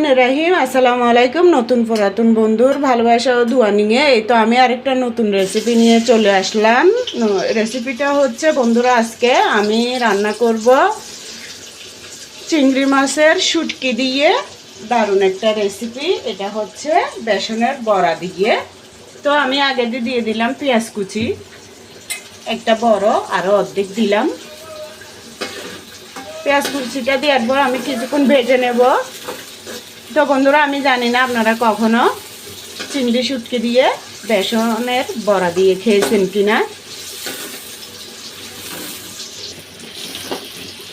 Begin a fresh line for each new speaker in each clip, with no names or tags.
রহিম আসসালামু আলাইকুম। নতুন পুরাতন বন্ধুর ভালোবাসা ও দোয়া নিয়ে এই তো আমি আরেকটা নতুন রেসিপি নিয়ে চলে আসলাম। রেসিপিটা হচ্ছে বন্ধুরা, আজকে আমি রান্না করব চিংড়ি মাছের শুটকি দিয়ে দারুণ একটা রেসিপি। এটা হচ্ছে বেসনের বড়া দিয়ে। তো আমি আগে দিয়ে দিলাম পেঁয়াজ কুচি একটা বড়, আরও অর্ধেক দিলাম। পেঁয়াজ কুচিটা দেওয়ার পর আমি কিছুক্ষণ ভেজে নেব। তো বন্ধুরা, আমি জানি না আপনারা কখনো চিংড়ি শুটকি দিয়ে বেসনের বড়া দিয়ে খেয়েছেন কিনা।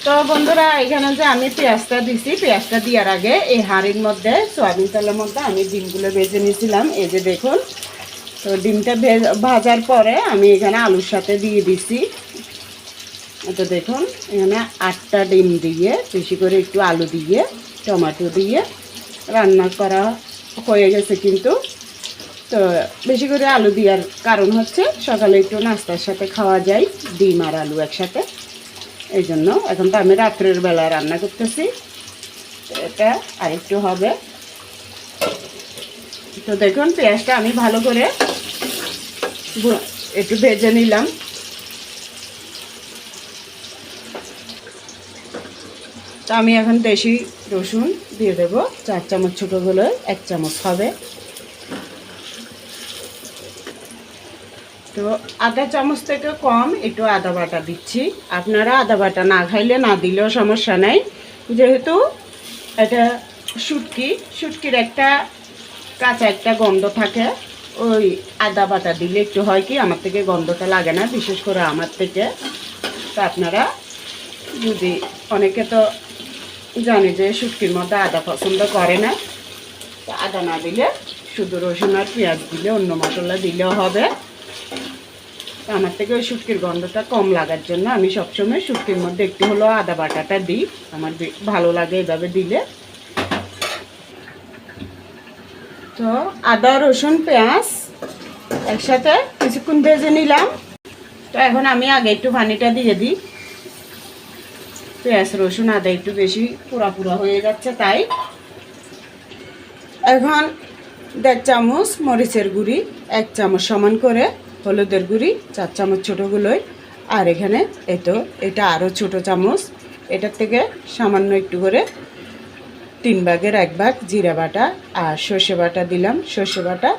তো বন্ধুরা, এখানে যে আমি পেঁয়াজটা দিছি, পেঁয়াজটা দেওয়ার আগে এই হাঁড়ির মধ্যে সয়াবিন তেলের মধ্যে আমি ডিমগুলো ভেজে নিয়েছিলাম। এই যে দেখুন, তো ডিমটা ভাজার পরে আমি এখানে আলুর সাথে দিয়ে দিছি। তো দেখুন, এখানে 8টা ডিম দিয়ে বেশি করে একটু আলু দিয়ে টমেটো দিয়ে রান্না করা হয়ে গেছে। কিন্তু তো বেশি করে আলু দেওয়ার কারণ হচ্ছে সকালে একটু নাস্তার সাথে খাওয়া যায় ডিম আর আলু একসাথে, এই জন্য। এখন তো আমি রাত্রের বেলা রান্না করতেছি, এটা আরেকটু হবে। তো দেখুন, পেঁয়াজটা আমি ভালো করে একটু ভেজে নিলাম। তো আমি এখন দেশি রসুন দিয়ে দেবো 4 চামচ, ছোটোগুলো 1 চামচ হবে। তো আধা চামচ থেকে কম একটু আদা বাটা দিচ্ছি। আপনারা আদা বাটা না খাইলে না দিলেও সমস্যা নাই, যেহেতু এটা শুটকির একটা কাঁচা একটা গন্ধ থাকে। ওই আদা বাটা দিলে একটু হয় কি, আমার থেকে গন্ধটা লাগে না, বিশেষ করে আমার থেকে। তো আপনারা যদি, অনেকে তো জানি যে শুটকির মধ্যে আদা পছন্দ করে না, তো আদা না দিলে শুধু রসুন আর পেঁয়াজ দিলে, অন্য মশলা দিলেও হবে। আমার থেকে ওই শুটকির গন্ধটা কম লাগার জন্য আমি সবসময় শুটকির মধ্যে একটু হলেও আদা বাটাটা দিই, আমার ভালো লাগে এভাবে দিলে। তো আদা রসুন পেঁয়াজ একসাথে কিছুক্ষণ ভেজে নিলাম। তো এখন আমি আগে একটু পানিটা দিয়ে দিই। পেঁয়াজ রসুন আদা একটু বেশি পুরা হয়ে যাচ্ছে, তাই এখন 1.5 চামচ মরিচের গুঁড়ি, 1 চামচ সমান করে হলুদের গুঁড়ি, 4 চামচ ছোটোগুলোই, আর এখানে এটা আরও ছোটো চামচ, এটার থেকে সামান্য একটু করে 3 ভাগের 1 ভাগ জিরা বাটা আর সর্ষে বাটা দিলাম। সর্ষে বাটা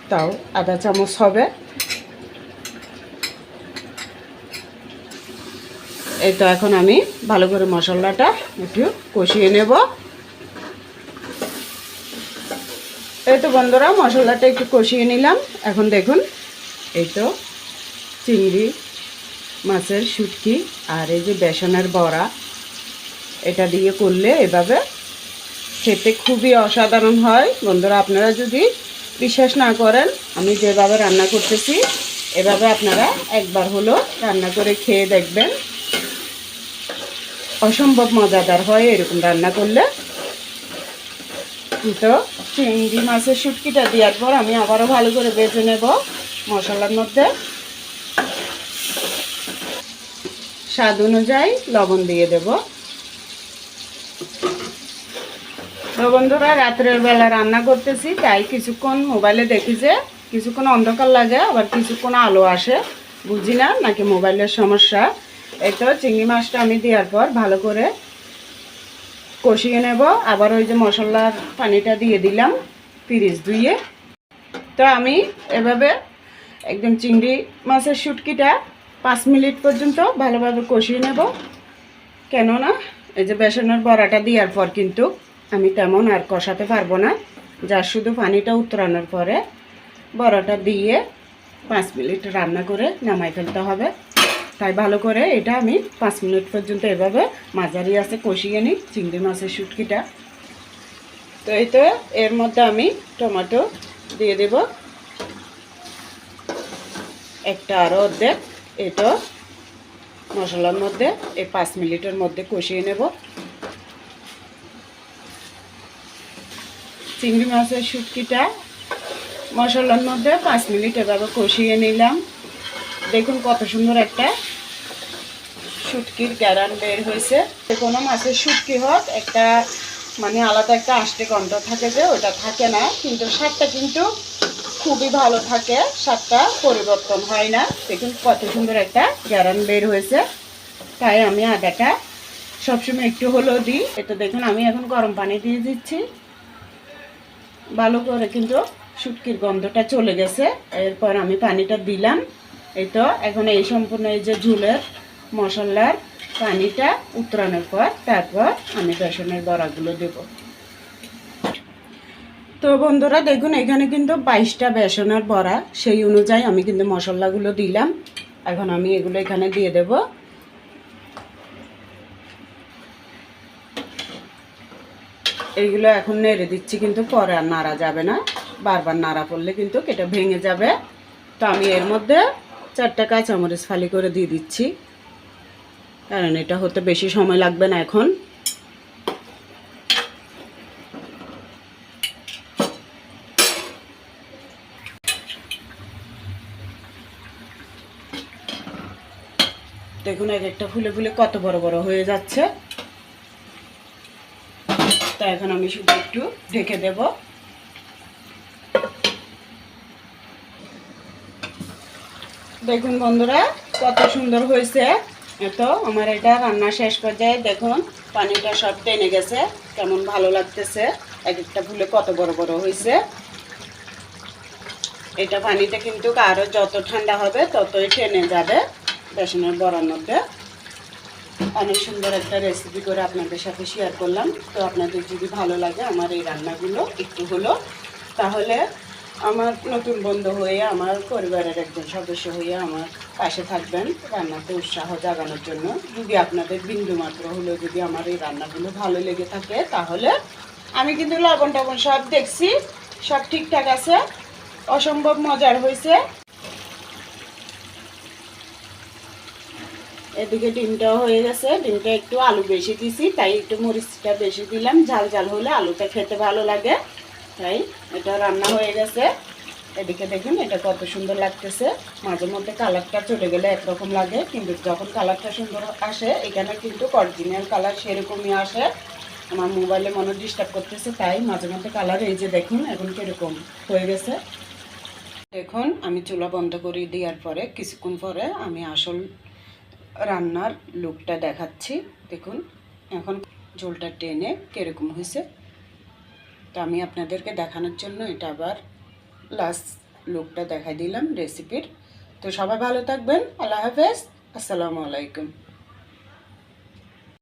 তাও আধা চামচ হবে। এই তো এখন আমি ভালো করে মশলাটা একটু কষিয়ে নেব। এই তো বন্ধুরা, মশলাটা একটু কষিয়ে নিলাম। এখন দেখুন, এই তো চিংড়ি মাছের শুটকি আর এই যে বেসনের বড়া, এটা দিয়ে করলে এভাবে খেতে খুবই অসাধারণ হয়। বন্ধুরা, আপনারা যদি বিশ্বাস না করেন, আমি যেভাবে রান্না করতেছি এভাবে আপনারা একবার হলো রান্না করে খেয়ে দেখবেন। অসম্ভব মজাদার হয় এরকম রান্না করলে। তো চিংড়ি মাছের শুটকিটা দেওয়ার পর আমি আবারও ভালো করে ভেজে নেব মশলার মধ্যে। স্বাদ অনুযায়ী লবণ দিয়ে দেব। তো বন্ধুরা, রাত্রের বেলা রান্না করতেছি, তাই কিছুক্ষণ মোবাইলে দেখি যে কিছুক্ষণ অন্ধকার লাগে, আবার কিছুক্ষণ আলো আসে, বুঝি না নাকি মোবাইলের সমস্যা। এই তো চিংড়ি মাছটা আমি দেওয়ার পর ভালো করে কষিয়ে নেব। আবার ওই যে মশলার পানিটা দিয়ে দিলাম পিরিচ ধুয়ে। তো আমি এভাবে একদম চিংড়ি মাছের শুটকিটা 5 মিনিট পর্যন্ত ভালোভাবে কষিয়ে নেব। কেননা এই যে বেসনের বড়াটা দেওয়ার পর কিন্তু আমি তেমন আর কষাতে পারবো না, যা শুধু পানিটা উতরানোর পরে বড়াটা দিয়ে 5 মিনিট রান্না করে নামাই ফেলতে হবে। তাই ভালো করে এটা আমি 5 মিনিট পর্যন্ত এভাবে মাঝারি আছে কষিয়ে নিই চিংড়ি মাছের শুটকিটা। তো এই তো এর মধ্যে আমি টমেটো দিয়ে দেব একটা, আরও অর্ধেক। এটা মশলার মধ্যে এই 5 মিনিটের মধ্যে কষিয়ে নেব। চিংড়ি মাছের শুটকিটা মশলার মধ্যে 5 মিনিট এভাবে কষিয়ে নিলাম। দেখুন কত সুন্দর একটা শুটকির গ্যারান বের হয়েছে। যে কোনো মাছের শুটকি হোক, একটা মানে আলাদা একটা আষ্টে গন্ধ থাকে যে ওটা থাকে না, কিন্তু স্বাদটা কিন্তু খুবই ভালো থাকে, স্বাদটা পরিবর্তন হয় না। দেখুন কত সুন্দর একটা গ্যারান বের হয়েছে। তাই আমি আদাটা সবসময় একটু হলেও দিই। এটা দেখুন আমি এখন গরম পানি দিয়ে দিচ্ছি, ভালো করে কিন্তু শুটকির গন্ধটা চলে গেছে। এরপর আমি পানিটা দিলাম। এই তো এখন এই সম্পূর্ণ এই যে ঝুলের মশলার পানিটা উতরানোর পর তারপর আমি বেসনের বড়াগুলো দেব। তো বন্ধুরা দেখুন এখানে কিন্তু 22টা বেসনের বড়া, সেই অনুযায়ী আমি কিন্তু মশলাগুলো দিলাম। এখন আমি এগুলো এখানে দিয়ে দেব। এইগুলো এখন নেড়ে দিচ্ছি, কিন্তু পরে আর নাড়া যাবে না, বারবার নাড়া পড়লে কিন্তু এটা ভেঙে যাবে। তো আমি এর মধ্যে 4টা কাঁচামরিচ ফালি করে দিয়ে দিচ্ছি, কারণ এটা হতে বেশি সময় লাগবে না। এখন দেখুন এক একটা ফুলে ফুলে কত বড় বড় হয়ে যাচ্ছে। তো এখন আমি শুধু একটু ঢেকে দেব। দেখুন বন্ধুরা কত সুন্দর হয়েছে। তো আমার এটা রান্না শেষ পর্যায়ে দেখুন পানিটা সব টেনে গেছে, কেমন ভালো লাগতেছে। এক একটা ফুলে কত বড় বড় হয়েছে। এটা পানিটা কিন্তু আরও যত ঠান্ডা হবে ততই টেনে যাবে বেসনের বড়ার মধ্যে। অনেক সুন্দর একটা রেসিপি করে আপনাদের সাথে শেয়ার করলাম। তো আপনাদের যদি ভালো লাগে আমার এই রান্নাগুলো একটু হলো, তাহলে আমার নতুন বন্ধু হয়ে আমার পরিবারের একজন সদস্য হয়ে আমার পাশে থাকবেন, রান্নাতে উৎসাহ জাগানোর জন্য। যদি আপনাদের বিন্দুমাত্র হলেও যদি আমার এই রান্নাগুলো ভালো লেগে থাকে, তাহলে আমি কিন্তু লবণ টবণ সব দেখছি, সব ঠিকঠাক আছে, অসম্ভব মজার হয়েছে। এদিকে ডিমটাও হয়ে গেছে, ডিমটা একটু আলু বেশি দিছি, তাই একটু মরিচটা বেশি দিলাম। ঝাল ঝাল হলে আলুটা খেতে ভালো লাগে, তাই এটা রান্না হয়ে গেছে। এদিকে দেখুন এটা কত সুন্দর লাগতেছে। মাঝে মধ্যে কালারটা চলে গেলে একরকম লাগে, কিন্তু যখন কালারটা সুন্দর আসে, এখানে কিন্তু অরিজিনাল কালার সেরকমই আসে। আমার মোবাইলে মনে ডিস্টার্ব করতেছে, তাই মাঝে মধ্যে কালার এই যে দেখুন এখন কীরকম হয়ে গেছে। দেখুন আমি চুলা বন্ধ করে দেওয়ার পরে কিছুক্ষণ পরে আমি আসল রান্নার লুকটা দেখাচ্ছি। দেখুন এখন ঝোলটা টেনে কীরকম হয়েছে। তো আমি আপনাদেরকে দেখানোর জন্য এটা আবার লাস্ট লুকটা দেখাই দিলাম রেসিপির। তো সবাই ভালো থাকবেন। আল্লাহ হাফেজ, আসসালামু আলাইকুম।